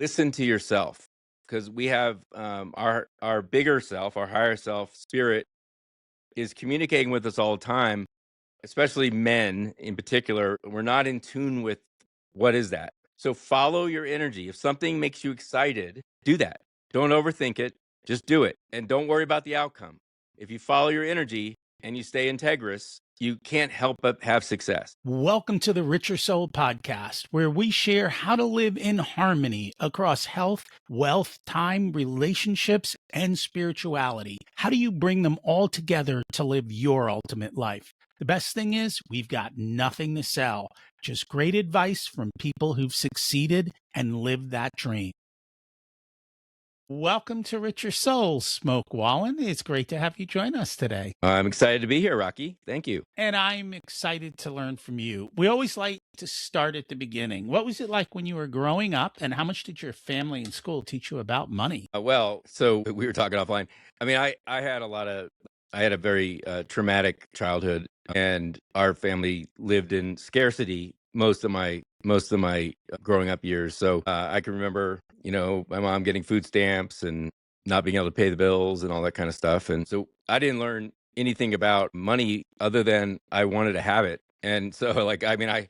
listen to yourself, because we have our bigger self, our higher self, spirit is communicating with us all the time, especially men in particular. We're not in tune with what is that. So follow your energy. If something makes you excited, do that. Don't overthink it. Just do it. And don't worry about the outcome. If you follow your energy and you stay integrous, you can't help but have success. Welcome to the Richer Soul podcast, where we share how to live in harmony across health, wealth, time, relationships, and spirituality. How do you bring them all together to live your ultimate life? The best thing is, we've got nothing to sell, just great advice from people who've succeeded and lived that dream. Welcome to Richer Souls, Smoke Wallin. It's great to have you join us today. I'm excited to be here, Rocky. Thank you. And I'm excited to learn from you. We always like to start at the beginning. What was it like when you were growing up, and how much did your family and school teach you about money? So we were talking offline. I mean, I had a very traumatic childhood, and our family lived in scarcity most of my growing up years. So I can remember, my mom getting food stamps and not being able to pay the bills and all that kind of stuff. And so I didn't learn anything about money other than I wanted to have it. And so, like, I mean, I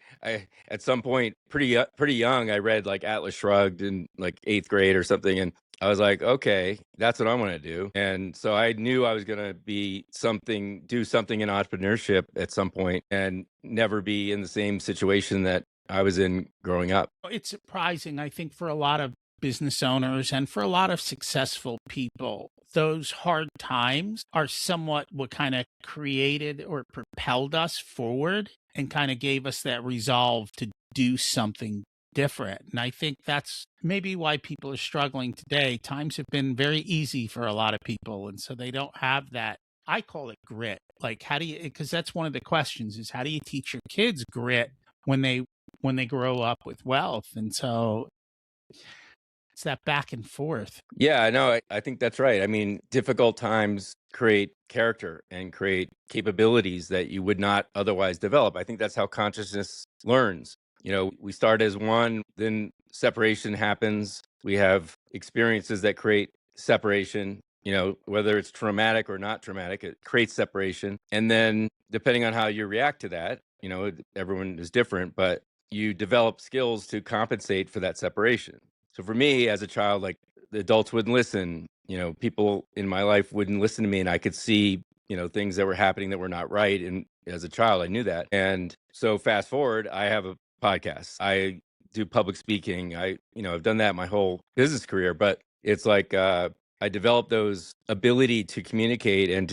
at some point, pretty young, I read like Atlas Shrugged in like eighth grade or something, and I was like, okay, that's what I want to do. And so I knew I was going to do something in entrepreneurship at some point and never be in the same situation that I was in growing up. It's surprising, I think, for a lot of business owners and for a lot of successful people. Those hard times are somewhat what kind of created or propelled us forward and kind of gave us that resolve to do something different. And I think that's maybe why people are struggling today. Times have been very easy for a lot of people. And so they don't have that. I call it grit. Like, how do you, because that's one of the questions is how do you teach your kids grit when they grow up with wealth? And so it's that back and forth. Yeah, no, I think that's right. I mean, difficult times create character and create capabilities that you would not otherwise develop. I think that's how consciousness learns. We start as one, then separation happens. We have experiences that create separation, whether it's traumatic or not traumatic, it creates separation. And then depending on how you react to that, everyone is different, but you develop skills to compensate for that separation. So for me as a child, like the adults wouldn't listen, people in my life wouldn't listen to me, and I could see, things that were happening that were not right. And as a child, I knew that. And so fast forward, I have a podcast. I do public speaking. I've done that my whole business career, but it's like, I developed those ability to communicate and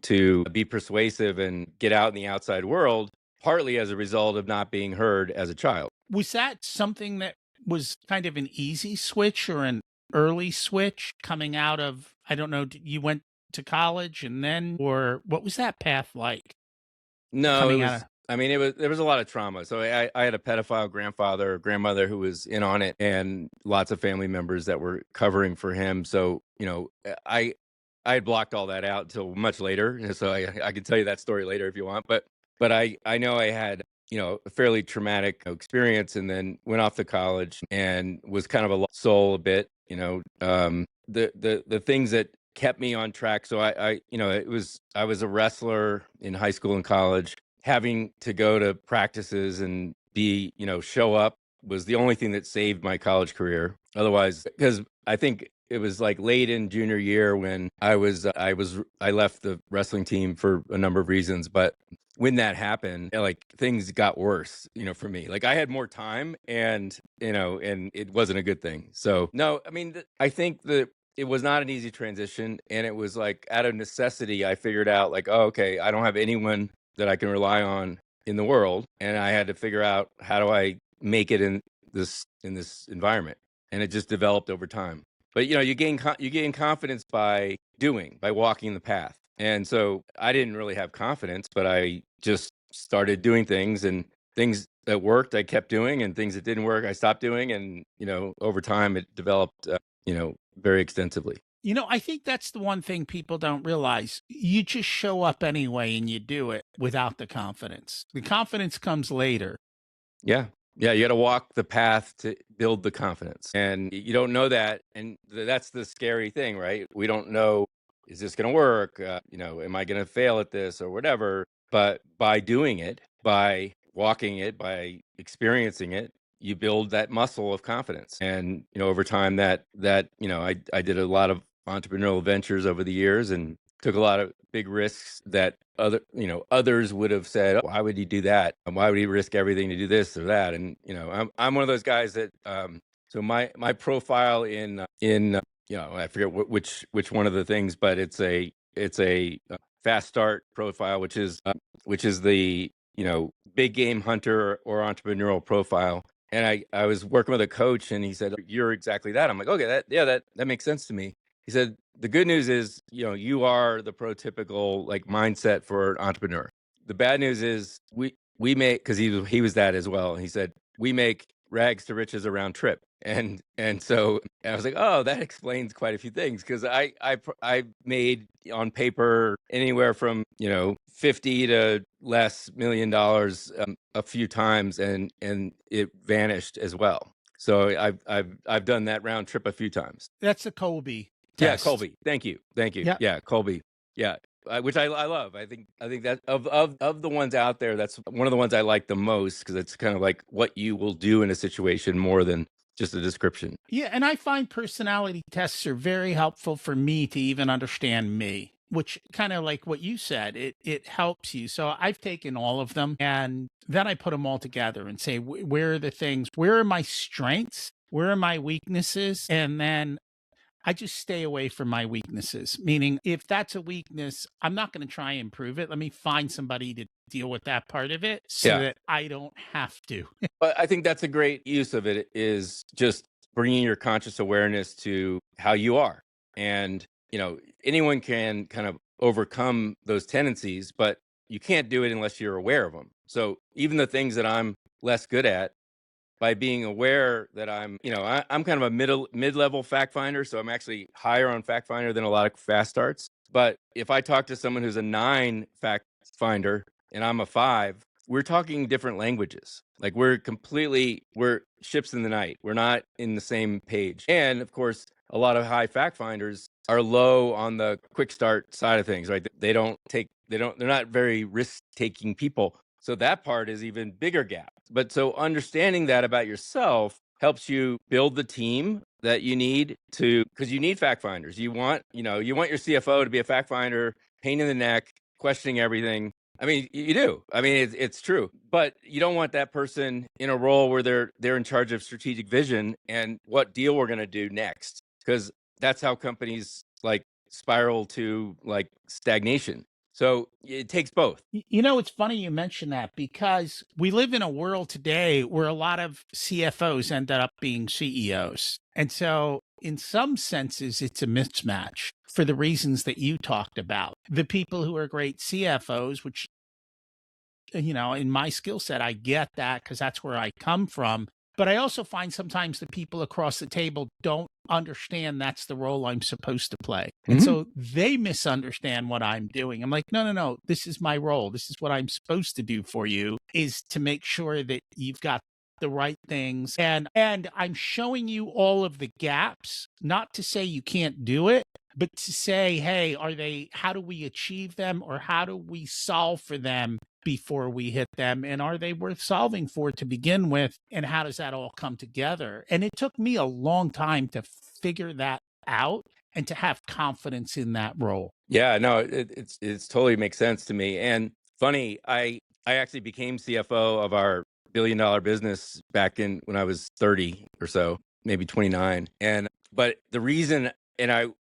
to be persuasive and get out in the outside world, partly as a result of not being heard as a child. Was that something that was kind of an easy switch or an early switch coming out of, I don't know, you went to college and then, or what was that path like No, it coming out was. of? I mean, there was a lot of trauma. So I had a pedophile grandfather or grandmother who was in on it, and lots of family members that were covering for him. So I had blocked all that out until much later. And so I can tell you that story later if you want. But I know I had a fairly traumatic experience, and then went off to college and was kind of a lost soul a bit. The things that kept me on track. So I was a wrestler in high school and college. Having to go to practices and show up was the only thing that saved my college career. Otherwise, because I think it was like late in junior year when I left the wrestling team for a number of reasons, but when that happened, like things got worse, for me. Like I had more time, and it wasn't a good thing. So no, I mean, I think that it was not an easy transition, and it was like out of necessity. I figured out like, oh, okay, I don't have anyone that I can rely on in the world, and I had to figure out how do I make it in this environment, and it just developed over time. But you gain confidence by walking the path. And so I didn't really have confidence, but I just started doing things, and things that worked I kept doing, and things that didn't work I stopped doing, and over time it developed very extensively. I think that's the one thing people don't realize. You just show up anyway and you do it without the confidence. The confidence comes later. Yeah. Yeah, you got to walk the path to build the confidence. And you don't know that. And that's the scary thing, right? We don't know, is this going to work? Am I going to fail at this or whatever? But by doing it, by walking it, by experiencing it, you build that muscle of confidence. And, over time I did a lot of entrepreneurial ventures over the years and took a lot of big risks that others would have said, "Oh, why would he do that? And why would he risk everything to do this or that?" And I'm one of those guys that so my profile in I forget which one of the things, but it's a fast start profile, which is the big game hunter or entrepreneurial profile. And I was working with a coach, and he said, "You're exactly that." I'm like, "Okay, that makes sense to me." He said, "The good news is, you are the prototypical like mindset for an entrepreneur. The bad news is we make, because he was that as well. He said, we make rags to riches around trip." And so I was like, "Oh, that explains quite a few things," because I made on paper anywhere from 50 to less $1 million a few times, and it vanished as well. So I've done that round trip a few times. That's the Colby Yeah, test. Colby. Thank you. Thank you. Yeah. Yeah, Colby. Yeah, which I love. I think that of the ones out there, that's one of the ones I like the most, because it's kind of like what you will do in a situation more than just a description. Yeah, and I find personality tests are very helpful for me to even understand me, which kind of like what you said, it helps you. So I've taken all of them and then I put them all together and say, where are the things, where are my strengths? Where are my weaknesses? And then I just stay away from my weaknesses, meaning if that's a weakness, I'm not going to try and improve it. Let me find somebody to deal with that part of it so Yeah, that I don't have to. but I think that's a great use of it, is just bringing your conscious awareness to how you are. And anyone can kind of overcome those tendencies, but you can't do it unless you're aware of them. So even the things that I'm less good at, by being aware that I'm kind of a mid-level fact finder, so I'm actually higher on fact finder than a lot of fast starts. But if I talk to someone who's a 9 fact finder and I'm a 5, we're talking different languages. Like, we're ships in the night. We're not in the same page. And of course, a lot of high fact finders are low on the quick start side of things, right? They're not very risk-taking people. So that part is even bigger gap. But so understanding that about yourself helps you build the team that you need to, because you need fact finders. You want your CFO to be a fact finder, pain in the neck, questioning everything. I mean, you do. I mean, it's true. But you don't want that person in a role where they're in charge of strategic vision and what deal we're going to do next, because that's how companies like spiral to like stagnation. So it takes both. It's funny you mention that because we live in a world today where a lot of CFOs ended up being CEOs. And so, in some senses, it's a mismatch for the reasons that you talked about. The people who are great CFOs, which, in my skill set, I get that because that's where I come from. But I also find sometimes the people across the table don't understand that's the role I'm supposed to play. And Mhm. so they misunderstand what I'm doing. I'm like, no, no, no, this is my role. This is what I'm supposed to do for you, is to make sure that you've got the right things. And I'm showing you all of the gaps, not to say you can't do it, but to say, hey, how do we achieve them, or how do we solve for them before we hit them, and are they worth solving for to begin with, and how does that all come together? And it took me a long time to figure that out and to have confidence in that role. Yeah, no, it's totally makes sense to me. And funny, I actually became CFO of our $1 billion business back in when I was 30 or so, maybe 29. But the reason, and I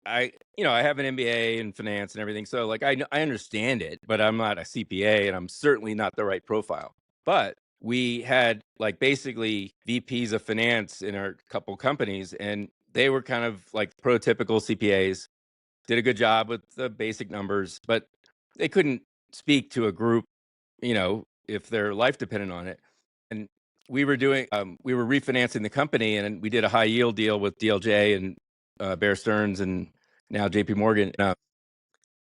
have an MBA in finance and everything, so like I understand it, but I'm not a CPA and I'm certainly not the right profile. But we had like basically VPs of finance in our couple companies, and they were kind of like prototypical CPAs, did a good job with the basic numbers, but they couldn't speak to a group, if their life depended on it. And we were refinancing the company, and we did a high yield deal with DLJ and Bear Stearns and now JP Morgan.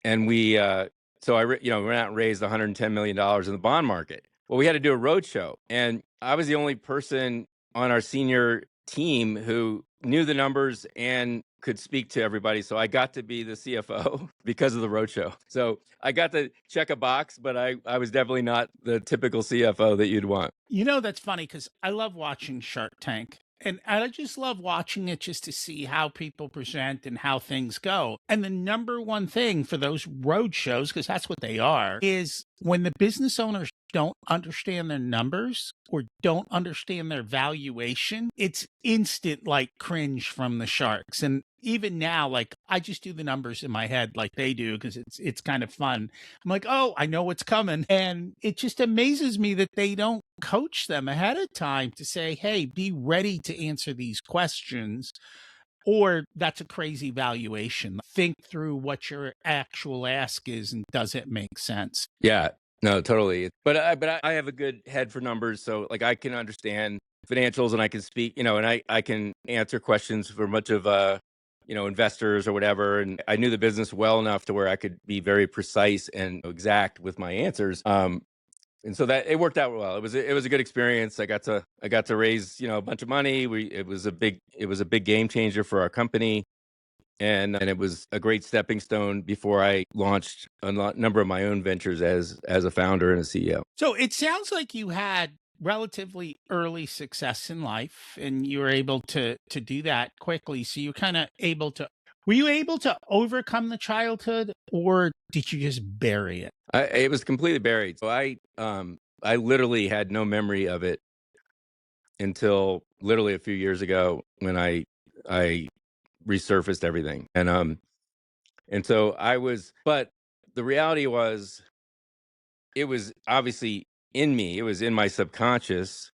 And we, so I, went out and raised $110 million in the bond market. Well, we had to do a road show, and I was the only person on our senior team who knew the numbers and could speak to everybody. So I got to be the CFO because of the roadshow. So I got to check a box, but I was definitely not the typical CFO that you'd want. That's funny because I love watching Shark Tank. And I just love watching it just to see how people present and how things go. And the number one thing for those road shows, because that's what they are, is when the business owners don't understand their numbers or don't understand their valuation, it's instant like cringe from the sharks. And even now, like I just do the numbers in my head like they do because it's kind of fun. I'm like, oh, I know what's coming. And it just amazes me that they don't coach them ahead of time to say, hey, be ready to answer these questions. Or that's a crazy valuation. Think through what your actual ask is and does it make sense? Yeah, no, totally. But I have a good head for numbers, so like I can understand financials and I can speak, and I can answer questions for much of investors or whatever. And I knew the business well enough to where I could be very precise and exact with my answers. And so that it worked out well. It was a good experience. I got to raise a bunch of money. It was a big game changer for our company, and it was a great stepping stone before I launched a number of my own ventures as a founder and a CEO. So it sounds like you had relatively early success in life and you were able to do that quickly. So you kind of able to were you able to overcome the childhood or did you just bury it? It was completely buried. So I literally had no memory of it until literally a few years ago when I resurfaced everything. And so but the reality was it was obviously in me. It was in my subconscious,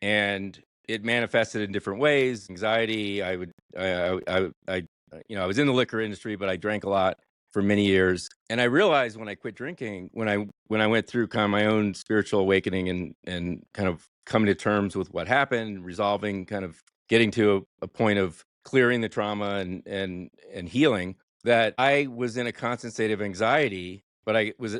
and it manifested in different ways. Anxiety. I was in the liquor industry, but I drank a lot for many years. And I realized when I quit drinking, when I went through kind of my own spiritual awakening and kind of coming to terms with what happened, resolving, kind of getting to a point of clearing the trauma and healing, that I was in a constant state of anxiety, but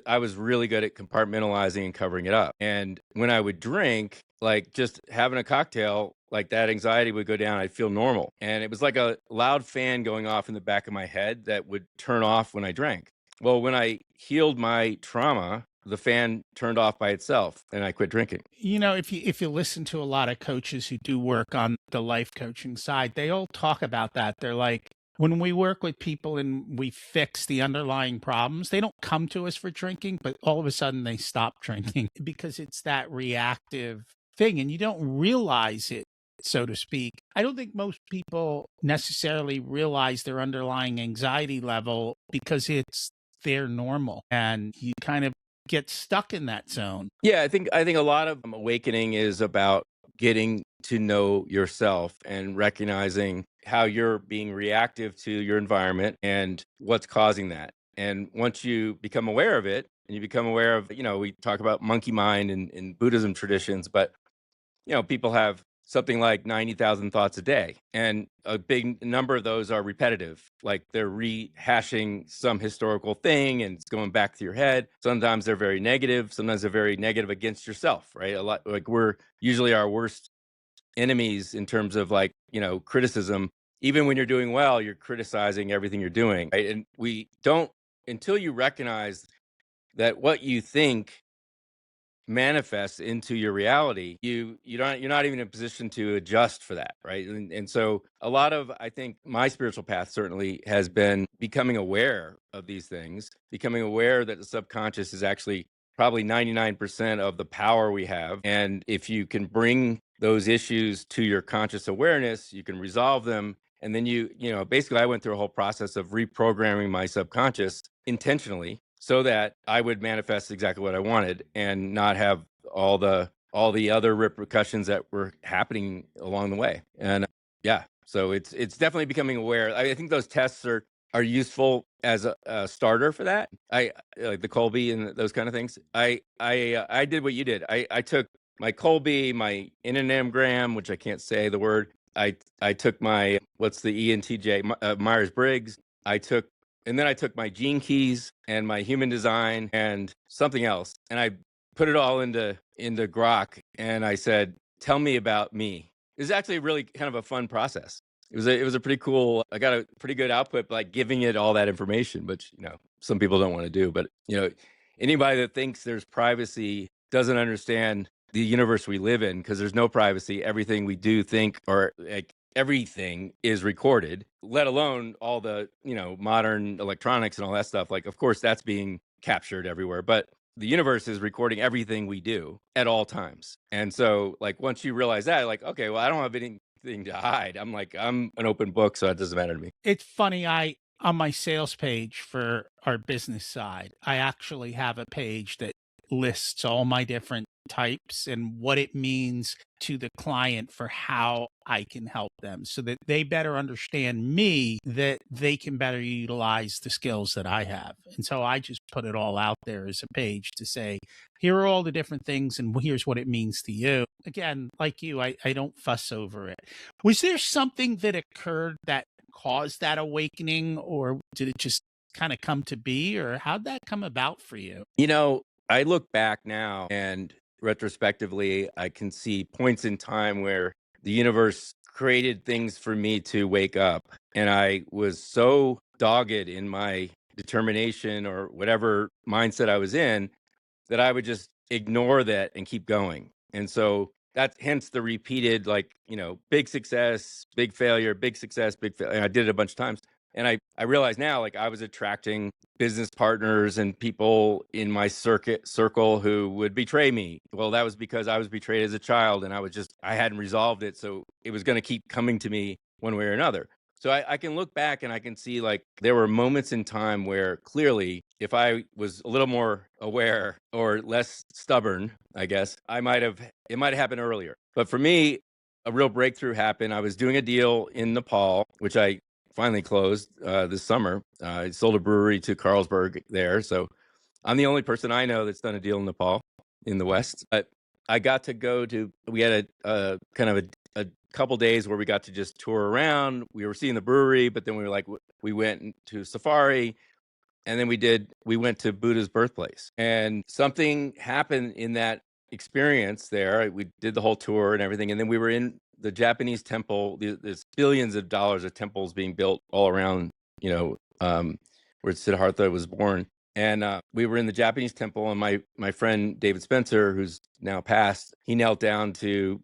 I was really good at compartmentalizing and covering it up. And when I would drink, like just having a cocktail, like that anxiety would go down. I'd feel normal. And it was like a loud fan going off in the back of my head that would turn off when I drank. Well, when I healed my trauma, the fan turned off by itself and I quit drinking. If you listen to a lot of coaches who do work on the life coaching side, they all talk about that. They're like, when we work with people and we fix the underlying problems, they don't come to us for drinking, but all of a sudden they stop drinking because it's that reactive thing and you don't realize it, so to speak. I don't think most people necessarily realize their underlying anxiety level because it's their normal and you kind of get stuck in that zone. Yeah, I think a lot of awakening is about getting to know yourself and recognizing how you're being reactive to your environment and what's causing that. And once you become aware of it, and you become aware of, we talk about monkey mind in Buddhism traditions, but people have something like 90,000 thoughts a day. And a big number of those are repetitive. Like they're rehashing some historical thing and it's going back to your head. Sometimes they're very negative. Sometimes they're very negative against yourself, right? A lot, like we're usually our worst enemies in terms of like, criticism. Even when you're doing well, you're criticizing everything you're doing, right? And we don't, until you recognize that what you think manifests into your reality, you're not even in a position to adjust for that, right? And so a lot of, I think, my spiritual path certainly has been becoming aware of these things, becoming aware that the subconscious is actually probably 99% of the power we have. And if you can bring those issues to your conscious awareness, you can resolve them. And then basically I went through a whole process of reprogramming my subconscious intentionally so that I would manifest exactly what I wanted and not have all the other repercussions that were happening along the way. And yeah, so it's definitely becoming aware. I think those tests are useful as a starter for that. I like the Colby and those kind of things. I did what you did. I took my Colby, my Enneagram, which I can't say the word. I took my, what's the ENTJ, Myers Briggs. I took and then I took my gene keys and my human design and something else, and I put it all into Grok, and I said, "Tell me about me." It was actually really kind of a fun process. It was a pretty cool. I got a pretty good output, like giving it all that information, which some people don't want to do. But anybody that thinks there's privacy doesn't understand the universe we live in, because there's no privacy. Everything we do, think, or like everything is recorded, let alone all the modern electronics and all that stuff. Like, of course, that's being captured everywhere, but the universe is recording everything we do at all times. And so, like, once you realize that, like, okay, well, I don't have anything to hide. I'm an open book, so it doesn't matter to me. It's funny, I on my sales page for our business side, I actually have a page that lists all my different types and what it means to the client for how I can help them so that they better understand me, that they can better utilize the skills that I have. And so I just put it all out there as a page to say, here are all the different things and here's what it means to you. Again, like you, I don't fuss over it. Was there something that occurred that caused that awakening, or did it just kind of come to be, or how'd that come about for you? I look back now, and retrospectively, I can see points in time where the universe created things for me to wake up. And I was so dogged in my determination or whatever mindset I was in, that I would just ignore that and keep going. And so that's hence the repeated, like, big success, big failure, big success, big failure. And I did it a bunch of times. And I realize now, like, I was attracting business partners and people in my circle who would betray me. Well, that was because I was betrayed as a child, and I hadn't resolved it. So it was going to keep coming to me one way or another. So I can look back and I can see, like, there were moments in time where clearly, if I was a little more aware or less stubborn, I guess, it might have happened earlier. But for me, a real breakthrough happened. I was doing a deal in Nepal, which I finally closed this summer. I sold a brewery to Carlsberg there. So I'm the only person I know that's done a deal in Nepal in the West. But I got to we had a kind of a couple days where we got to just tour around. We were seeing the brewery, but then we went to safari, and then we went to Buddha's birthplace. And something happened in that experience there. We did the whole tour and everything, and then we were in the Japanese temple. There's billions of dollars of temples being built all around, where Siddhartha was born. And we were in the Japanese temple, and my friend David Spencer, who's now passed, he knelt down to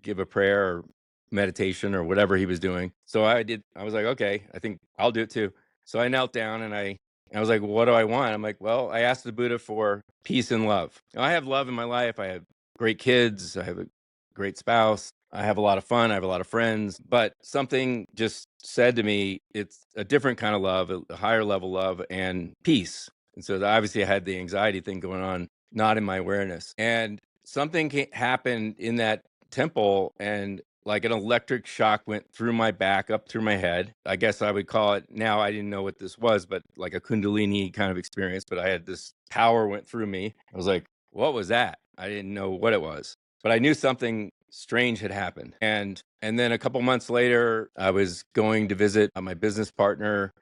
give a prayer or meditation or whatever he was doing. So I was like, okay, I think I'll do it too. So I knelt down, and I was like, what do I want? I'm like, well, I asked the Buddha for peace and love. Now, I have love in my life. I have great kids. I have a great spouse. I have a lot of fun. I have a lot of friends. But something just said to me, it's a different kind of love, a higher level love, and peace. And so obviously I had the anxiety thing going on, not in my awareness. And something happened in that temple, and like an electric shock went through my back, up through my head. I guess I would call it, now I didn't know what this was, but like a Kundalini kind of experience. But I had this power went through me. I was like, what was that? I didn't know what it was, but I knew something strange had happened. And then a couple months later, I was going to visit my business partner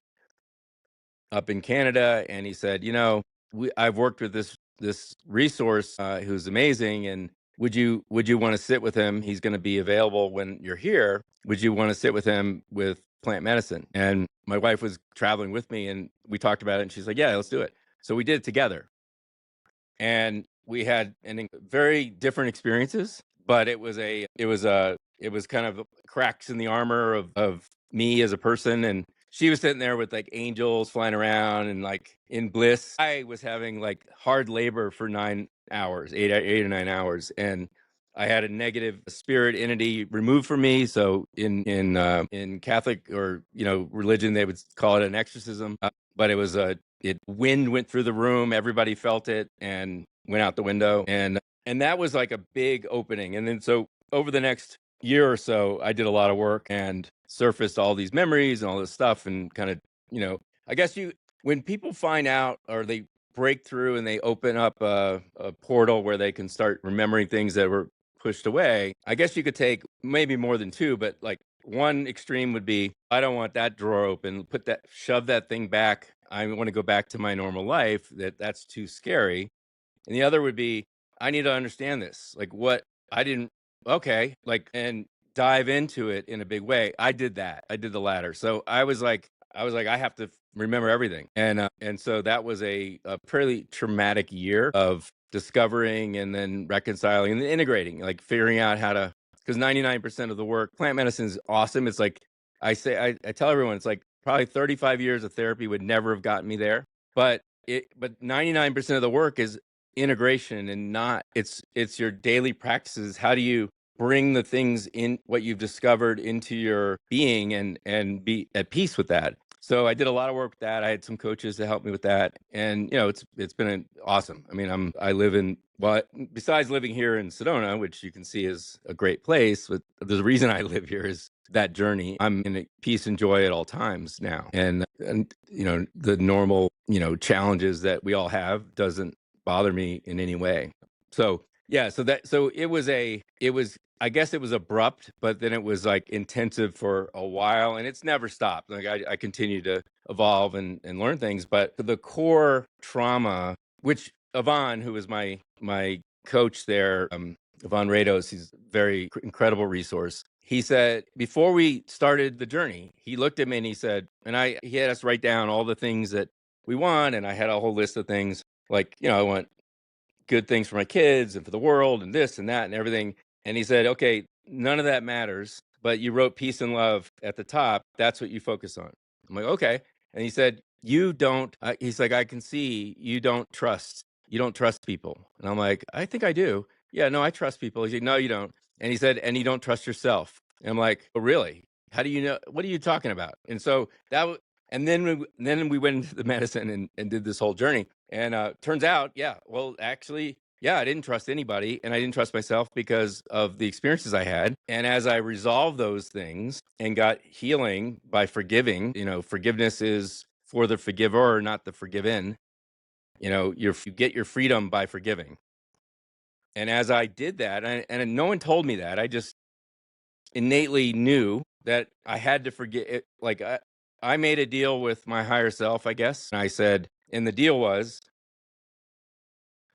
up in Canada, and he said, I've worked with this resource who's amazing, and would you want to sit with him? He's going to be available when you're here. Would you want to sit with him with plant medicine? And my wife was traveling with me, and we talked about it, and she's like, yeah, let's do it. So we did it together, and we had very different experiences, but it was kind of cracks in the armor of me as a person. And she was sitting there with like angels flying around and like in bliss. I was having like hard labor for 9 hours, 8 or 9 hours, and I had a negative spirit entity removed from me. So in Catholic or religion, they would call it an exorcism, but it was wind went through the room, everybody felt it, and went out the window, and that was like a big opening. And then so over the next year or so, I did a lot of work and surfaced all these memories and all this stuff, and kind of, I guess when people find out or they break through and they open up a portal where they can start remembering things that were pushed away, I guess you could take maybe more than two, but like one extreme would be, I don't want that drawer open, shove that thing back. I want to go back to my normal life. That's too scary. And the other would be, I need to understand this. Like what I didn't okay, like and dive into it in a big way. I did that. I did the latter. So I was like I have to remember everything. And so that was a pretty traumatic year of discovering and then reconciling and then integrating, like figuring out how to because 99% of the work, plant medicine is awesome. It's like I tell everyone it's like probably 35 years of therapy would never have gotten me there. But 99% of the work is integration and not it's your daily practices. How do you bring the things in what you've discovered into your being and be at peace with that? So I did a lot of work with that. I had some coaches to help me with that, and it's been awesome. I mean, I live in well, besides living here in Sedona, which you can see is a great place, but the reason I live here is that journey. I'm in peace and joy at all times now, and the normal challenges that we all have doesn't bother me in any way. So yeah, so it was I guess it was abrupt, but then it was like intensive for a while, and it's never stopped. Like I continue to evolve and learn things, but the core trauma, which Yvonne, who was my coach there, Yvonne Rados, he's a very incredible resource. He said before we started the journey, he looked at me and he said, he had us write down all the things that we want, and I had a whole list of things like I want good things for my kids and for the world and this and that and everything. And he said, okay, none of that matters, but you wrote peace and love at the top. That's what you focus on. I'm like, okay. And he said, you don't, he's like, I can see you don't trust people. And I'm like, I think I do. Yeah, no, I trust people. He's like, no, you don't. And he said, and you don't trust yourself. And I'm like, oh, really? How do you know? What are you talking about? And so and then we went into the medicine and did this whole journey. And turns out, yeah, well, actually, yeah, I didn't trust anybody and I didn't trust myself because of the experiences I had. And as I resolved those things and got healing by forgiving, forgiveness is for the forgiver, not the forgiven. You get your freedom by forgiving. And as I did that, and no one told me that, I just innately knew that I had to forget it. Like I made a deal with my higher self, I guess. And I said, and the deal was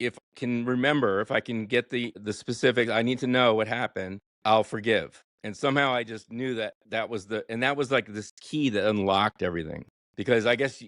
if I can get the specifics, I need to know what happened, I'll forgive. And somehow I just knew that was that was like this key that unlocked everything. Because I guess,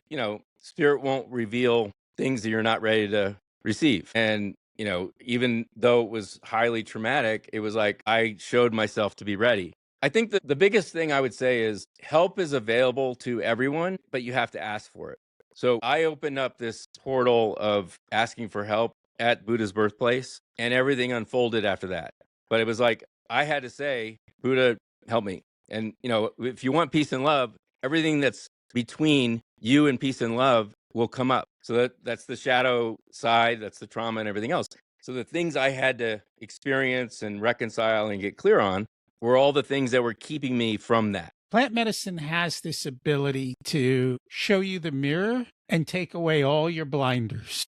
spirit won't reveal things that you're not ready to receive. And, even though it was highly traumatic, it was like I showed myself to be ready. I think that the biggest thing I would say is help is available to everyone, but you have to ask for it. So I opened up this portal of asking for help at Buddha's birthplace, and everything unfolded after that. But it was like I had to say, Buddha, help me. And if you want peace and love, everything that's between you and peace and love will come up. So that's the shadow side, that's the trauma and everything else. So the things I had to experience and reconcile and get clear on were all the things that were keeping me from that. Plant medicine has this ability to show you the mirror and take away all your blinders.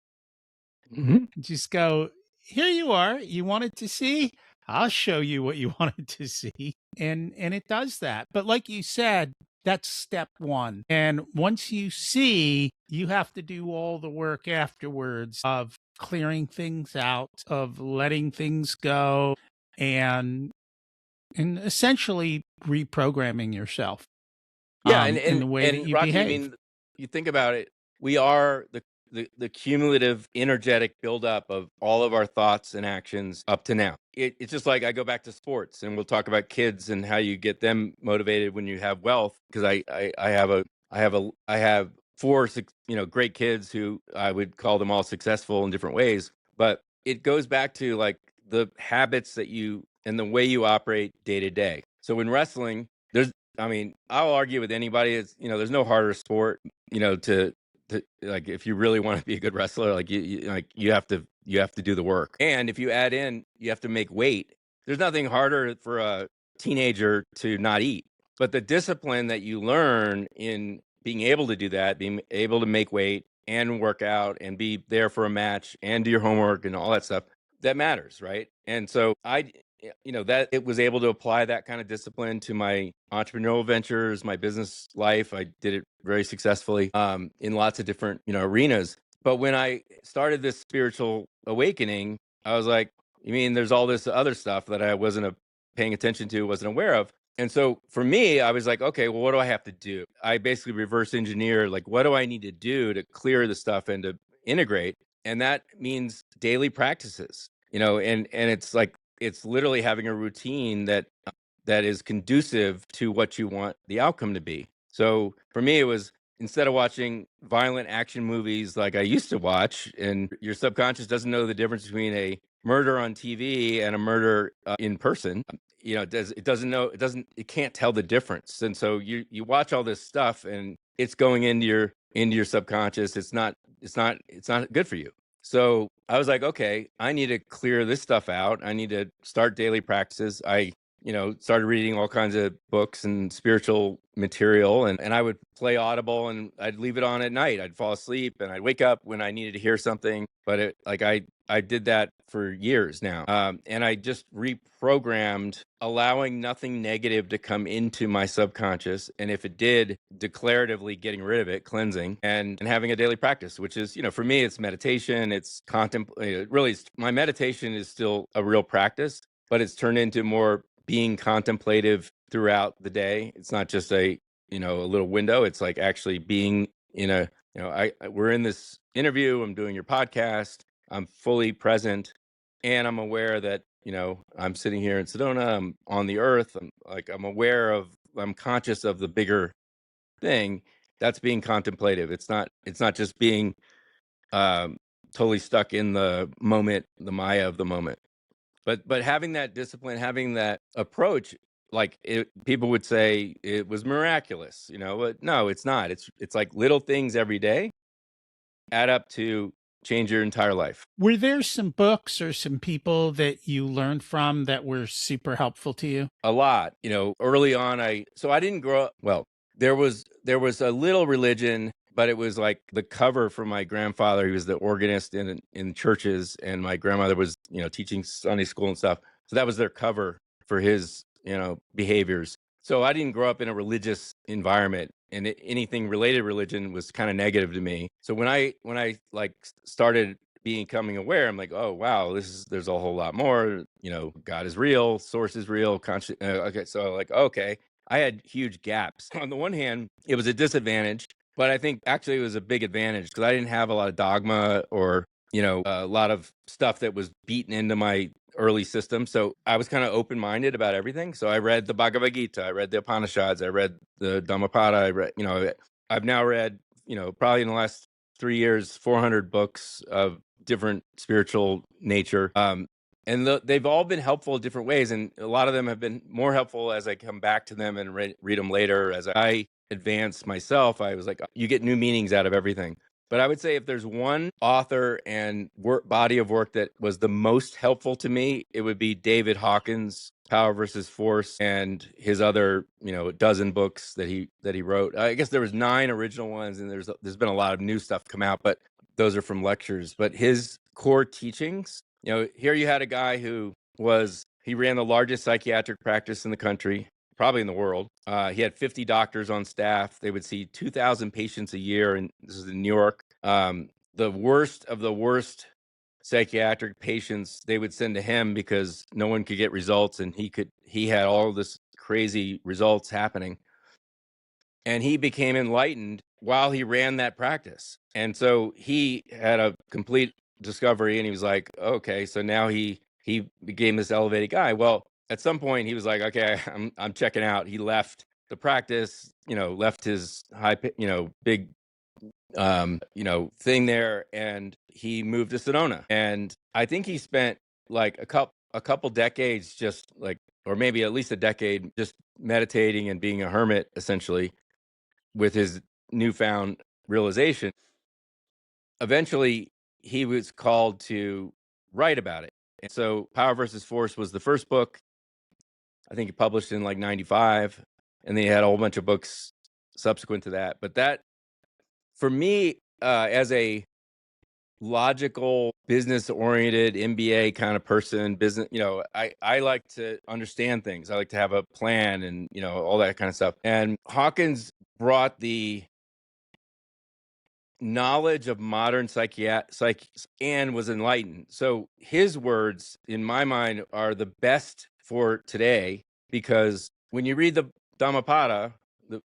Mhm. Just go, here you are. You wanted to see? I'll show you what you wanted to see. And it does that. But like you said, that's step one. And once you see, you have to do all the work afterwards of clearing things out, of letting things go, and essentially reprogramming yourself Yeah, in the way that and you Rocky, I behave. mean, you think about it, we are the cumulative energetic buildup of all of our thoughts and actions up to now. It's just like I go back to sports, and we'll talk about kids and how you get them motivated when you have wealth. Because I have four great kids who I would call them all successful in different ways, but it goes back to like the habits that you and the way you operate day to day. So in wrestling, I mean, I'll argue with anybody. It's there's no harder sport, to like if you really want to be a good wrestler, like you have to do the work. And if you add in, you have to make weight. There's nothing harder for a teenager to not eat. But the discipline that you learn in being able to do that, being able to make weight and work out and be there for a match and do your homework and all that stuff, that matters, right? And so that it was able to apply that kind of discipline to my entrepreneurial ventures, my business life. I did it very successfully in lots of different arenas. But when I started this spiritual awakening, I was like, you mean there's all this other stuff that I wasn't paying attention to, wasn't aware of? And so for me, I was like, okay, well, what do I have to do? I basically reverse engineer, like, what do I need to do to clear the stuff and to integrate? And that means daily practices, and it's like, it's literally having a routine that is conducive to what you want the outcome to be. So for me, it was, instead of watching violent action movies like I used to watch, and your subconscious doesn't know the difference between a murder on TV and a murder in person. It doesn't know, it can't tell the difference. And so you watch all this stuff, and it's going into your subconscious. It's not good for you. So I was like, okay, I need to clear this stuff out. I need to start daily practices. I started reading all kinds of books and spiritual material, and I would play Audible, and I'd leave it on at night. I'd fall asleep and I'd wake up when I needed to hear something. But I did that for years now. And I just reprogrammed, allowing nothing negative to come into my subconscious. And if it did, declaratively getting rid of it, cleansing, and having a daily practice, which is, for me, it's meditation. It's really, my meditation is still a real practice, but it's turned into more being contemplative throughout the day. It's not just a little window. It's like actually being in we're in this interview, I'm doing your podcast, I'm fully present, and I'm aware that, I'm sitting here in Sedona, I'm on the earth, I'm conscious of the bigger thing. That's being contemplative. It's not just being um, totally stuck in the moment, the Maya of the moment. But having that discipline, having that approach, like, people would say it was miraculous, but no, it's not. It's like little things every day add up to change your entire life. Were there some books or some people that you learned from that were super helpful to you? A lot, early on. I didn't grow up, well, there was a little religion, but it was like the cover for my grandfather. He was the organist in churches, and my grandmother was, teaching Sunday school and stuff. So that was their cover for his, behaviors. So I didn't grow up in a religious environment, and anything related to religion was kind of negative to me. So when I like started becoming aware, I'm like, oh wow, there's a whole lot more. God is real, source is real, conscious. Okay, so like, okay, I had huge gaps. On the one hand, it was a disadvantage, but I think actually it was a big advantage because I didn't have a lot of dogma or a lot of stuff that was beaten into my early system. So I was kind of open minded about everything. So I read the Bhagavad Gita, I read the Upanishads, I read the Dhammapada. I've now read, probably in the last 3 years, 400 books of different spiritual nature. And they've all been helpful in different ways. And a lot of them have been more helpful as I come back to them and read them later. As I advance myself, I was like, you get new meanings out of everything. But I would say if there's one author and body of work that was the most helpful to me, it would be David Hawkins' Power versus Force, and his other, dozen books that he wrote. I guess there was 9 original ones, and there's been a lot of new stuff come out, but those are from lectures. But his core teachings, here you had a guy he ran the largest psychiatric practice in the country, probably in the world. He had 50 doctors on staff. They would see 2,000 patients a year, and this is in New York. The worst of the worst psychiatric patients they would send to him because no one could get results, and he had all this crazy results happening. And he became enlightened while he ran that practice. And so he had a complete discovery, and he was like, okay, so now he became this elevated guy. Well, at some point he was like, okay, I'm checking out. He left the practice, left his big thing there, and he moved to Sedona. And I think he spent like a couple decades, just like, or maybe at least a decade, just meditating and being a hermit, essentially, with his newfound realization. Eventually, he was called to write about it. And so Power versus Force was the first book. I think he published in like 95. And then he had a whole bunch of books subsequent to that. But that, for me, as a logical, business oriented MBA kind of person, business, I like to understand things. I like to have a plan and, all that kind of stuff. And Hawkins brought the knowledge of modern psych and was enlightened. So his words, in my mind, are the best for today because when you read the Dhammapada, the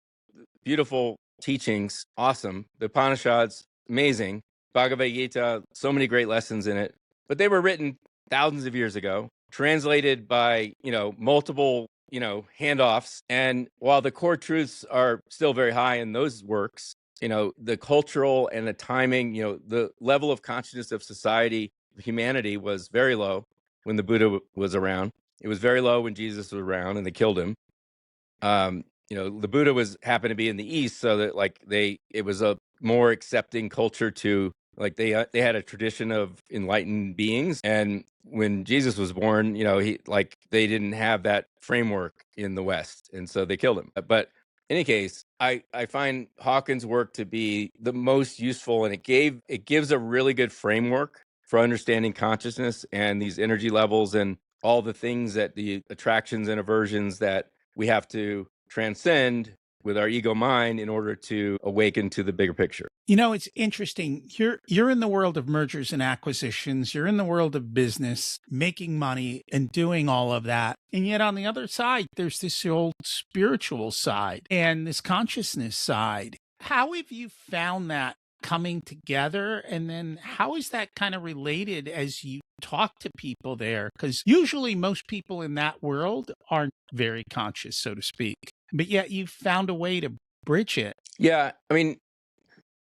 beautiful teachings, awesome. The Upanishads, amazing. Bhagavad Gita, so many great lessons in it. But they were written thousands of years ago, translated by, multiple, handoffs. And while the core truths are still very high in those works, the cultural and the timing, the level of consciousness of society, humanity was very low when the Buddha was around. It was very low when Jesus was around and they killed him. The Buddha happened to be in the East, so that it was a more accepting culture to they had a tradition of enlightened beings, and when Jesus was born, they didn't have that framework in the West, and so they killed him. But in any case, I find Hawkins' work to be the most useful, and it gives a really good framework for understanding consciousness and these energy levels and all the things that the attractions and aversions that we have to transcend with our ego mind in order to awaken to the bigger picture. It's interesting. You're in the world of mergers and acquisitions. You're in the world of business, making money and doing all of that. And yet on the other side, there's this old spiritual side and this consciousness side. How have you found that coming together? And then how is that kind of related as you talk to people there? Because usually most people in that world aren't very conscious, so to speak. But yet you've found a way to bridge it. Yeah, I mean,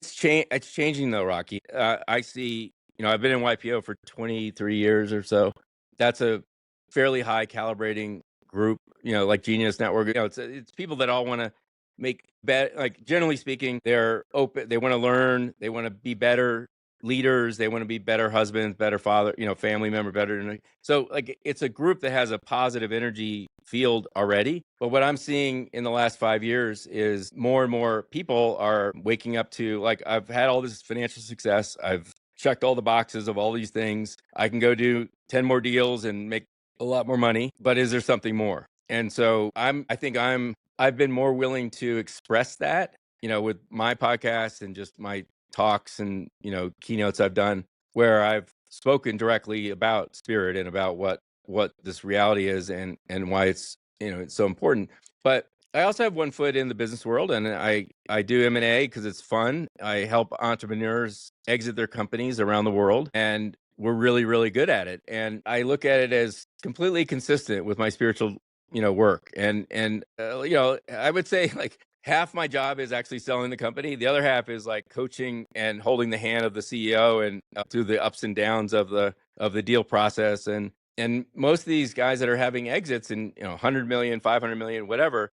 it's changing though, Rocky. I see, I've been in YPO for 23 years or so. That's a fairly high calibrating group, like Genius Network. It's people that all want to make bet. Like generally speaking, they're open. They want to learn. They want to be better leaders. They want to be better husbands, better father, family member, better. So it's a group that has a positive energy field already. But what I'm seeing in the last 5 years is more and more people are waking up to I've had all this financial success. I've checked all the boxes of all these things. I can go do 10 more deals and make a lot more money. But is there something more? And so I've been more willing to express that, with my podcast and just my talks and, keynotes I've done where I've spoken directly about spirit and about what this reality is and why it's it's so important. But I also have one foot in the business world, and I do M&A because it's fun. I help entrepreneurs exit their companies around the world, and we're really really good at it. And I look at it as completely consistent with my spiritual work. And I would say half my job is actually selling the company. The other half is coaching and holding the hand of the CEO and through the ups and downs of the deal process. And most of these guys that are having exits in 100 million, 500 million, whatever,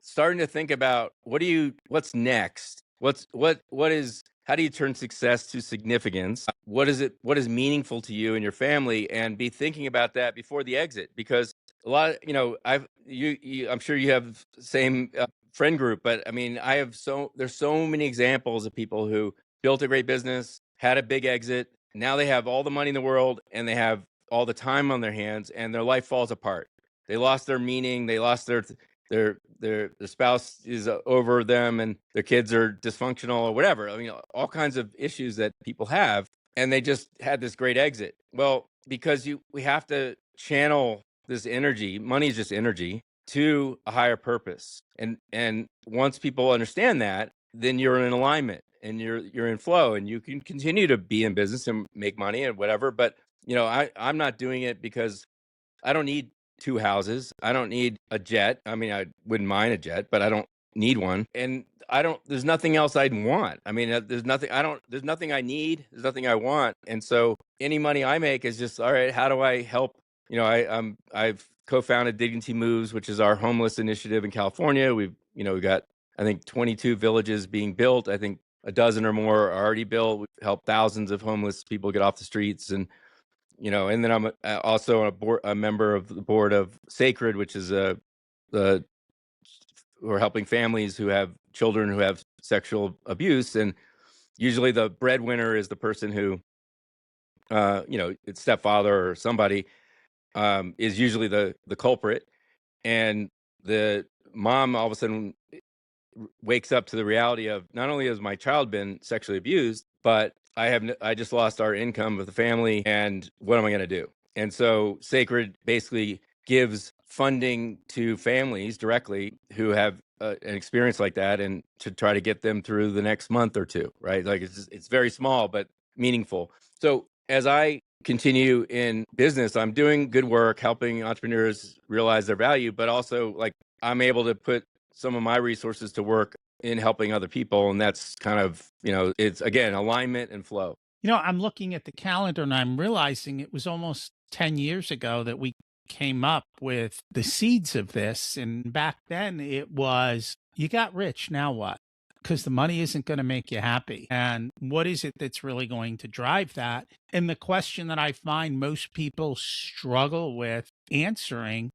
starting to think about what's next? How do you turn success to significance? What is meaningful to you and your family, and be thinking about that before the exit? Because a lot of, I'm sure you have the same friend group, but I mean, there's so many examples of people who built a great business, had a big exit. Now they have all the money in the world and they have all the time on their hands, and their life falls apart. They lost their meaning. They lost their spouse is over them, and their kids are dysfunctional or whatever. I mean, all kinds of issues that people have, and they just had this great exit. Well, because we have to channel this energy. Money is just energy to a higher purpose. And once people understand that, then you're in alignment and you're in flow, and you can continue to be in business and make money and whatever. But I'm not doing it because I don't need two houses. I don't need a jet. I mean, I wouldn't mind a jet, but I don't need one. And there's nothing else I'd want. I mean, there's nothing I need. There's nothing I want. And so any money I make is just, all right, how do I help? I've co-founded Dignity Moves, which is our homeless initiative in California. We've got, I think, 22 villages being built. I think a dozen or more are already built. We've helped thousands of homeless people get off the streets. And then I'm also a member of the board of Sacred, which is who are helping families who have children who have sexual abuse. And usually the breadwinner is the person who, it's stepfather or somebody, is usually the culprit. And the mom all of a sudden wakes up to the reality of not only has my child been sexually abused, but I just lost our income with the family, and what am I going to do? And so Sacred basically gives funding to families directly who have an experience like that, and to try to get them through the next month or two, right? Like it's very small but meaningful. So as I continue in business, I'm doing good work, helping entrepreneurs realize their value, but also like I'm able to put some of my resources to work in helping other people. And that's kind of, it's again, alignment and flow. I'm looking at the calendar and I'm realizing it was almost 10 years ago that we came up with the seeds of this. And back then it was, you got rich, now what? Because the money isn't going to make you happy. And what is it that's really going to drive that? And the question that I find most people struggle with answering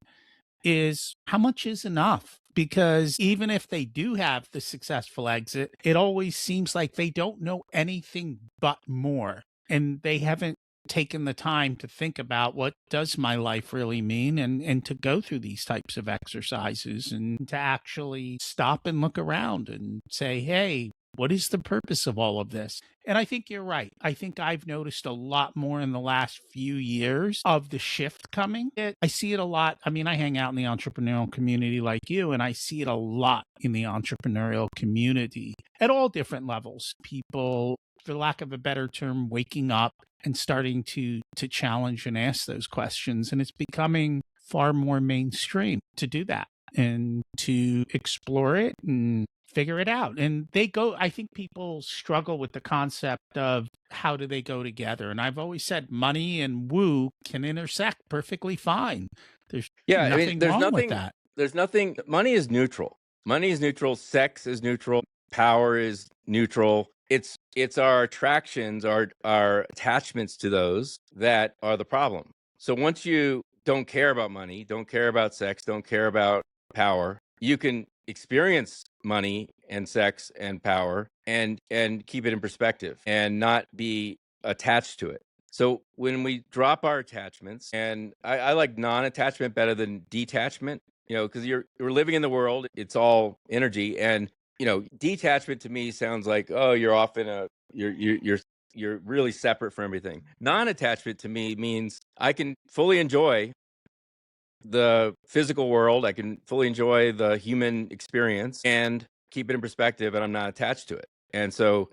is, how much is enough? Because even if they do have the successful exit, it always seems like they don't know anything but more. And they haven't taken the time to think about, what does my life really mean, and to go through these types of exercises and to actually stop and look around and say, hey, what is the purpose of all of this? And I think you're right. I think I've noticed a lot more in the last few years of the shift coming. I see it a lot. I mean, I hang out in the entrepreneurial community like you, and I see it a lot in the entrepreneurial community at all different levels. People, for lack of a better term, waking up and starting to challenge and ask those questions. And it's becoming far more mainstream to do that and to explore it and figure it out. And I think people struggle with the concept of, how do they go together? And I've always said money and woo can intersect perfectly fine. There's Yeah. I mean, nothing wrong with that. money is neutral. Money is neutral. Sex is neutral. Power is neutral. It's our attractions, our attachments to those that are the problem. So once you don't care about money, don't care about sex, don't care about power, you can experience money and sex and power, and keep it in perspective and not be attached to it. So when we drop our attachments, and I like non-attachment better than detachment, because you're living in the world, it's all energy. And detachment to me sounds like, oh, you're off in a you're really separate from everything. Non-attachment to me means I can fully enjoy the physical world, I can fully enjoy the human experience and keep it in perspective, and I'm not attached to it. And so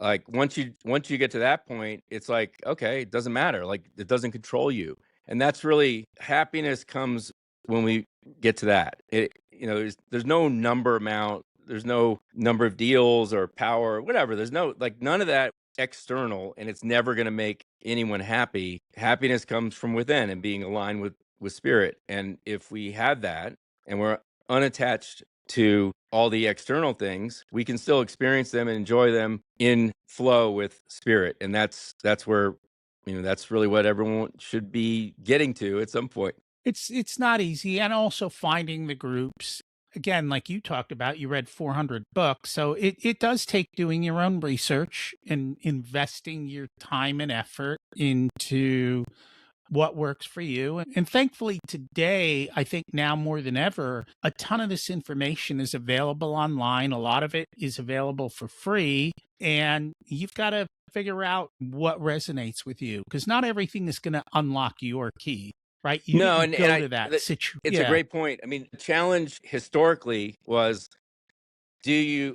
like once you get to that point, it's like, okay, it doesn't matter, like it doesn't control you. And that's really, happiness comes when we get to that. There's no number amount, there's no number of deals or power or whatever, there's no, like, none of that external, and it's never going to make anyone happy. Happiness comes from within and being aligned with spirit. And if we have that and we're unattached to all the external things, we can still experience them and enjoy them in flow with spirit. And that's where, that's really what everyone should be getting to at some point. It's not easy, and also finding the groups. Again, like you talked about, you read 400 books, so it does take doing your own research and investing your time and effort into what works for you. And thankfully today, I think now more than ever, a ton of this information is available online. A lot of it is available for free, and you've got to figure out what resonates with you, because not everything is going to unlock your key, right? You No, didn't and go to that situation. it's a Yeah. great point. I mean, the challenge historically was,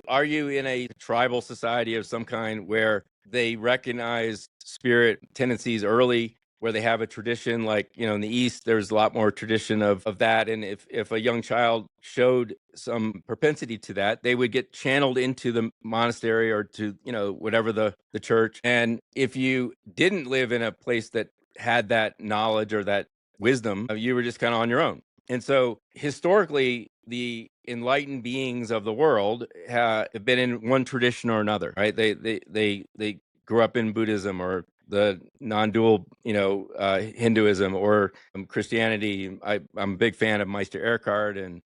are you in a tribal society of some kind where they recognize spirit tendencies early, where they have a tradition? Like, in the East, there's a lot more tradition of that. And if a young child showed some propensity to that, they would get channeled into the monastery or to, whatever the church. And if you didn't live in a place that had that knowledge or that wisdom, you were just kind of on your own. And so historically, the enlightened beings of the world have been in one tradition or another, right? They grew up in Buddhism or the non-dual, Hinduism or Christianity. I'm a big fan of Meister Eckhart and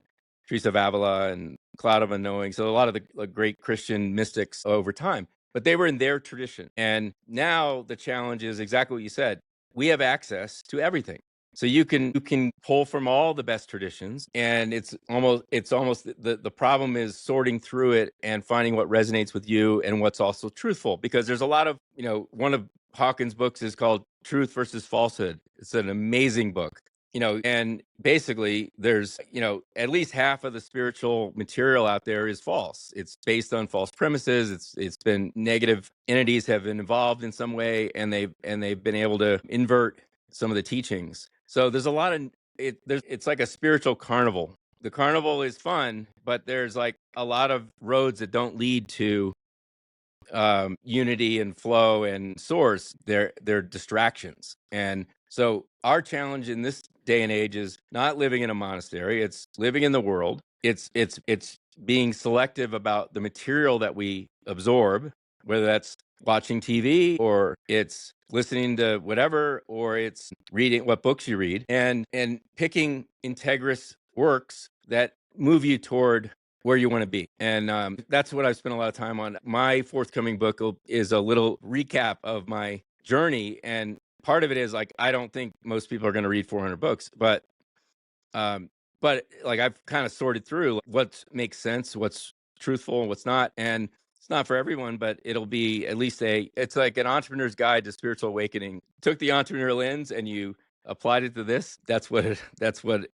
Teresa of Avila and Cloud of Unknowing. So a lot of the great Christian mystics over time, but they were in their tradition. And now the challenge is exactly what you said. We have access to everything. So you can pull from all the best traditions, and it's almost the problem is sorting through it and finding what resonates with you and what's also truthful, because there's a lot of, one of Hawkins' books is called Truth versus Falsehood. It's an amazing book. And basically there's, at least half of the spiritual material out there is false. It's based on false premises. It's been negative entities have been involved in some way, and they've been able to invert some of the teachings. So there's a lot of it's like a spiritual carnival. The carnival is fun, but there's like a lot of roads that don't lead to unity and flow and source. They're distractions. And so our challenge in this day and age is not living in a monastery. It's living in the world. It's being selective about the material that we absorb, whether that's watching TV or it's listening to whatever, or it's reading what books you read, and picking integrous works that move you toward where you want to be. And that's what I've spent a lot of time on. My forthcoming book is a little recap of my journey. And part of it is like, I don't think most people are going to read 400 books, um, but like I've kind of sorted through what makes sense, what's truthful and what's not. And it's not for everyone, but it'll be at least it's like an entrepreneur's guide to spiritual awakening. Took the entrepreneur lens and you applied it to this. That's what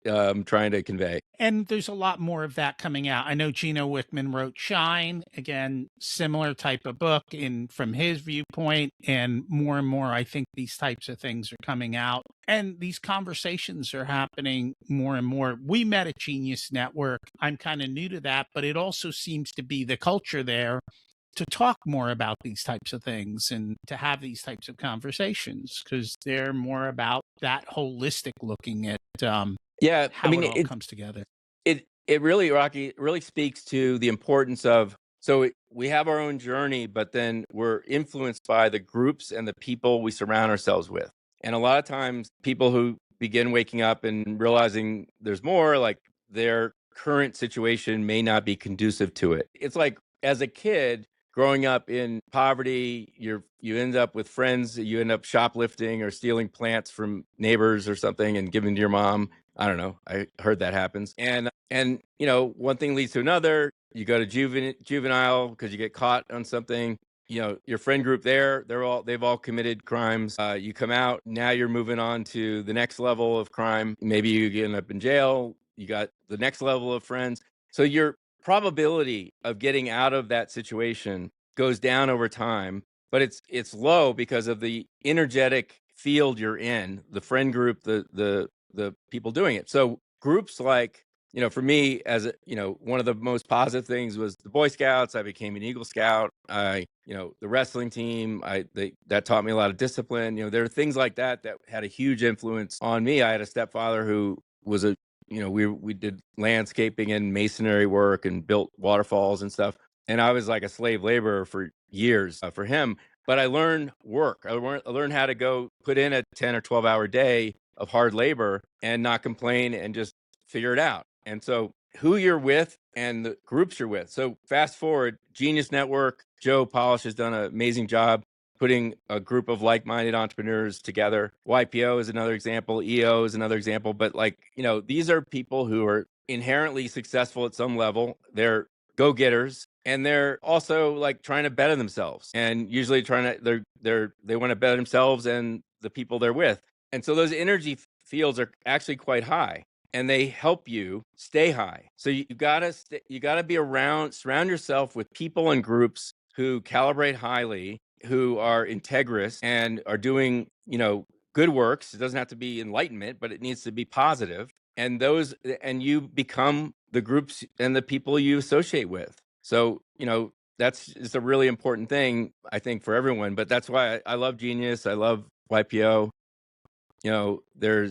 I'm trying to convey. And there's a lot more of that coming out. I know Gino Wickman wrote Shine, again, similar type of book in from his viewpoint, and more I think these types of things are coming out. And these conversations are happening more and more. We met at Genius Network. I'm kind of new to that, but it also seems to be the culture there to talk more about these types of things and to have these types of conversations, because they're more about that holistic looking at Yeah, I how mean, it all comes together. it really, Rocky, it really speaks to the importance of, we have our own journey, but then we're influenced by the groups and the people we surround ourselves with. And a lot of times people who begin waking up and realizing there's more, like their current situation may not be conducive to it. It's like as a kid growing up in poverty, you end up with friends, you end up shoplifting or stealing plants from neighbors or something and giving to your mom. I don't know. I heard that happens. And one thing leads to another. You go to juvenile because you get caught on something. Your friend group there, they've all committed crimes. You come out, now you're moving on to the next level of crime. Maybe you end up in jail. You got the next level of friends. So your probability of getting out of that situation goes down over time, but it's low because of the energetic field you're in, the friend group, the people doing it. So groups like, for me, one of the most positive things was the Boy Scouts. I became an Eagle Scout. The wrestling team, that taught me a lot of discipline. There are things like that had a huge influence on me. I had a stepfather who was we did landscaping and masonry work and built waterfalls and stuff. And I was like a slave laborer for years for him. But I learned work. I learned how to go put in a 10 or 12-hour day of hard labor and not complain and just figure it out. And so who you're with and the groups you're with. So fast forward, Genius Network, Joe Polish has done an amazing job putting a group of like-minded entrepreneurs together. YPO is another example. EO is another example. But these are people who are inherently successful at some level. They're go-getters, and they're also like trying to better themselves, and usually they want to better themselves and the people they're with. And so those energy fields are actually quite high, and they help you stay high. So you gotta surround yourself with people and groups who calibrate highly, who are integrous and are doing good works. It doesn't have to be enlightenment, but it needs to be positive. And you become the groups and the people you associate with. So that's is a really important thing, I think, for everyone. But that's why I love Genius. I love YPO. They're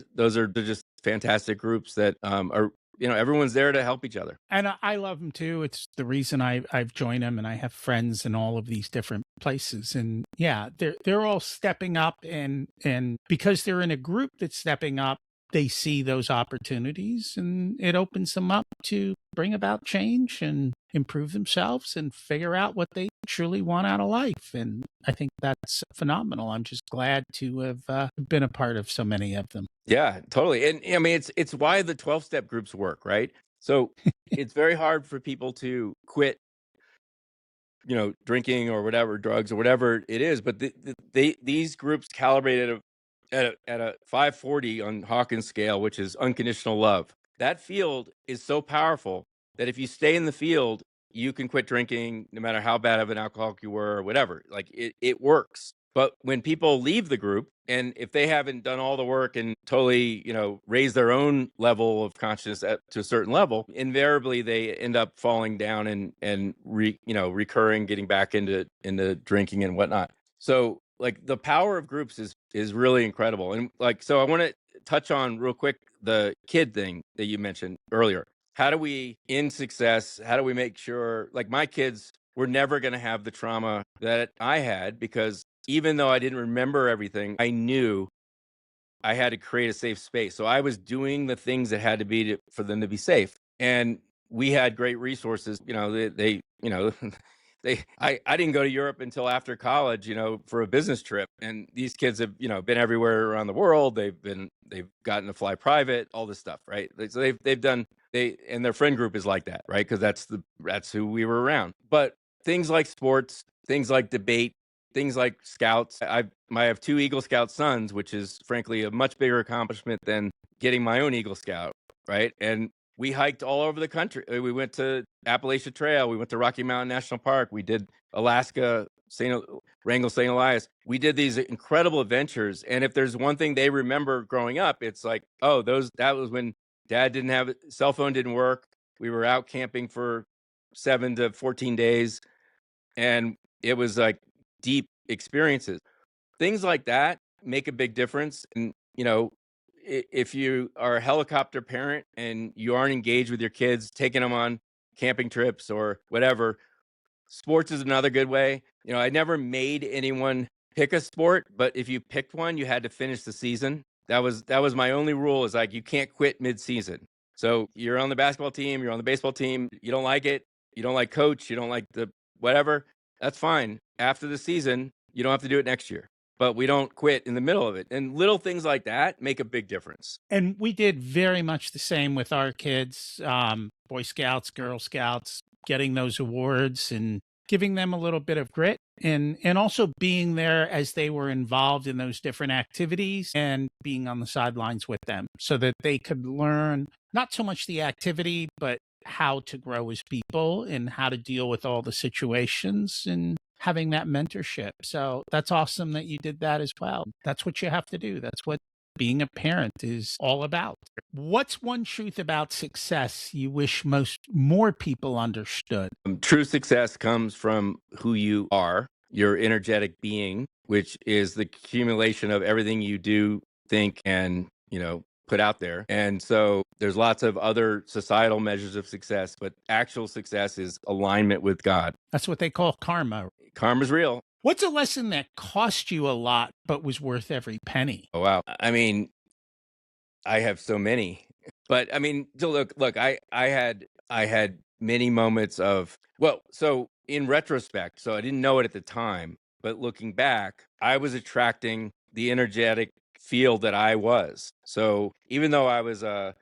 just fantastic groups that are everyone's there to help each other. And I love them too. It's the reason I've joined them, and I have friends in all of these different places. And yeah, they're all stepping up, and because they're in a group that's stepping up, they see those opportunities and it opens them up to bring about change and improve themselves and figure out what they truly want out of life. And I think that's phenomenal. I'm just glad to have been a part of so many of them. Yeah, totally. And I mean, it's why the 12-step groups work, right? So it's very hard for people to quit, drinking or whatever, drugs or whatever it is. But these groups calibrated at a 540 on Hawkins scale, which is unconditional love. That field is so powerful that if you stay in the field, you can quit drinking no matter how bad of an alcoholic you were or whatever. Like it works. But when people leave the group, and if they haven't done all the work and totally, raise their own level of consciousness to a certain level, invariably they end up falling down and recurring, getting back into drinking and whatnot. So like the power of groups is really incredible. And like, so I want to touch on real quick the kid thing that you mentioned earlier. How do we in success, how do we make sure like my kids were never going to have the trauma that I had, because even though I didn't remember everything, I knew I had to create a safe space. So I was doing the things that had to be for them to be safe. And we had great resources. I didn't go to Europe until after college, for a business trip. And these kids have, been everywhere around the world. They've gotten to fly private, all this stuff, right? So they've done, and their friend group is like that, right? Because that's who we were around. But things like sports, things like debate, things like scouts. I have two Eagle Scout sons, which is frankly a much bigger accomplishment than getting my own Eagle Scout, right? And we hiked all over the country. We went to Appalachia Trail. We went to Rocky Mountain National Park. We did Alaska, Wrangell, St. Elias. We did these incredible adventures. And if there's one thing they remember growing up, it's like, oh, that was when Dad didn't have cell phone, didn't work. We were out camping for 7 to 14 days, and it was like deep experiences. Things like that make a big difference. And, if you are a helicopter parent and you aren't engaged with your kids, taking them on camping trips or whatever, sports is another good way. I never made anyone pick a sport, but if you picked one, you had to finish the season. That was my only rule, is like you can't quit mid-season. So you're on the basketball team, you're on the baseball team, you don't like it, you don't like coach, you don't like the whatever, that's fine. After the season, you don't have to do it next year. But we don't quit in the middle of it. And little things like that make a big difference. And we did very much the same with our kids, Boy Scouts, Girl Scouts, getting those awards and giving them a little bit of grit and also being there as they were involved in those different activities and being on the sidelines with them so that they could learn not so much the activity, but how to grow as people and how to deal with all the situations and having that mentorship. So that's awesome that you did that as well. That's what you have to do. That's what being a parent is all about. What's one truth about success you wish more people understood? True success comes from who you are, your energetic being, which is the accumulation of everything you do, think, and, put out there. And so there's lots of other societal measures of success, but actual success is alignment with God. That's what they call karma. Karma's real. What's a lesson that cost you a lot but was worth every penny? Oh, wow. I mean, I have so many, but I mean, so look, I had many moments of, well, so in retrospect, so I didn't know it at the time, but looking back, I was attracting the energetic field that I was. So even though I was a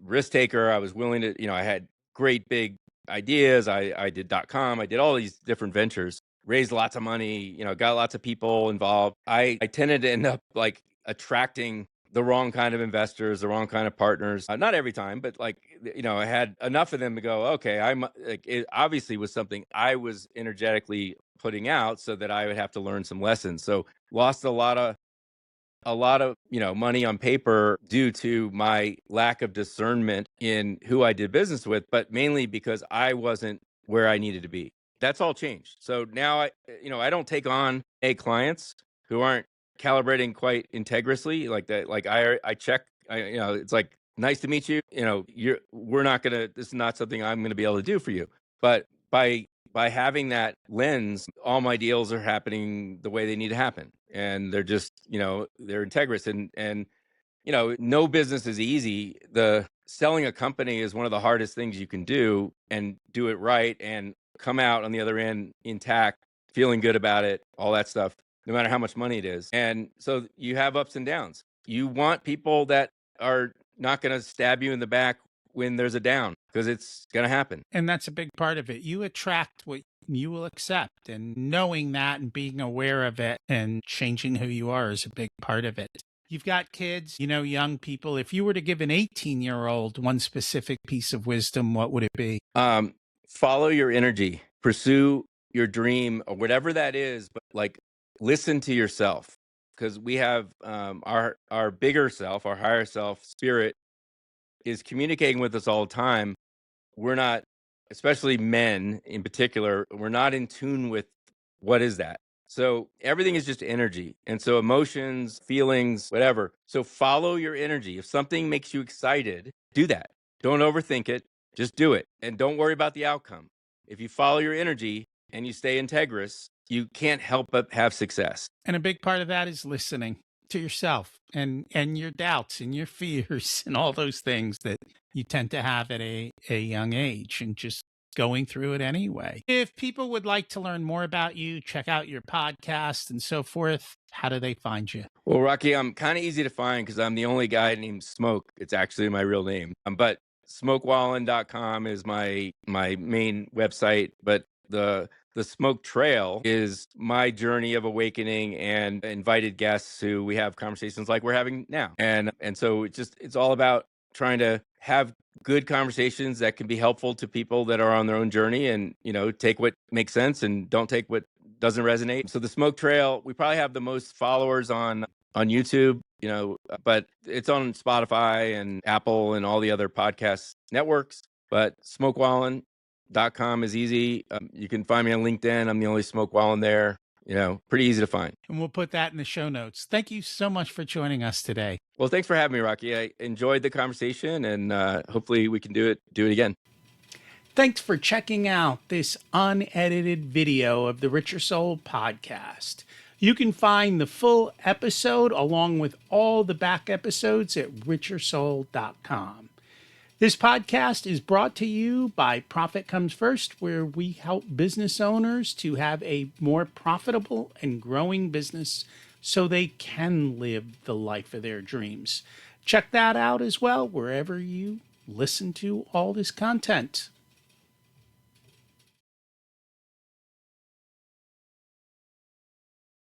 risk taker, I was willing to, I had great big ideas. I did .com, I did all these different ventures, raised lots of money, got lots of people involved. I tended to end up like attracting the wrong kind of investors, the wrong kind of partners. Not every time, but like, I had enough of them to go, okay, I'm like, it obviously was something I was energetically putting out so that I would have to learn some lessons. So lost a lot of money on paper due to my lack of discernment in who I did business with, but mainly because I wasn't where I needed to be. That's all changed. So now I don't take on clients who aren't calibrating quite integrously like that. Like I check, it's like, nice to meet you. We're not gonna. This is not something I'm gonna be able to do for you. But by having that lens, all my deals are happening the way they need to happen, and they're just they're integrous. And no business is easy. The selling a company is one of the hardest things you can do, and do it right and come out on the other end intact, feeling good about it, all that stuff, no matter how much money it is. And so you have ups and downs. You want people that are not going to stab you in the back when there's a down, because it's going to happen. And that's a big part of it. You attract what you will accept, and knowing that and being aware of it and changing who you are is a big part of it. You've got kids, young people. If you were to give an 18-year-old one specific piece of wisdom, what would it be? Follow your energy, pursue your dream, or whatever that is, but like, listen to yourself, because we have our bigger self, our higher self, spirit, is communicating with us all the time. We're not, especially men in particular, we're not in tune with what is that. So everything is just energy. And so emotions, feelings, whatever. So follow your energy. If something makes you excited, do that. Don't overthink it. Just do it. And don't worry about the outcome. If you follow your energy and you stay integrous, you can't help but have success. And a big part of that is listening to yourself and your doubts and your fears and all those things that you tend to have at a young age, and just going through it anyway. If people would like to learn more about you, check out your podcast and so forth, how do they find you? Well, Rocky, I'm kind of easy to find because I'm the only guy named Smoke. It's actually my real name. But smokewallin.com is my main website. But the Smoke Trail is my journey of awakening and invited guests who we have conversations like we're having now. And so it's all about trying to have good conversations that can be helpful to people that are on their own journey, and take what makes sense and don't take what doesn't resonate. So the Smoke Trail, we probably have the most followers on YouTube, but it's on Spotify and Apple and all the other podcast networks. But smokewallin.com is easy. You can find me on LinkedIn. I'm the only Smoke Wallin there. Pretty easy to find. And we'll put that in the show notes. Thank you so much for joining us today. Well, thanks for having me, Rocky. I enjoyed the conversation, and hopefully we can do it again. Thanks for checking out this unedited video of the Richer Soul podcast. You can find the full episode along with all the back episodes at richersoul.com. This podcast is brought to you by Profit Comes First, where we help business owners to have a more profitable and growing business so they can live the life of their dreams. Check that out as well wherever you listen to all this content.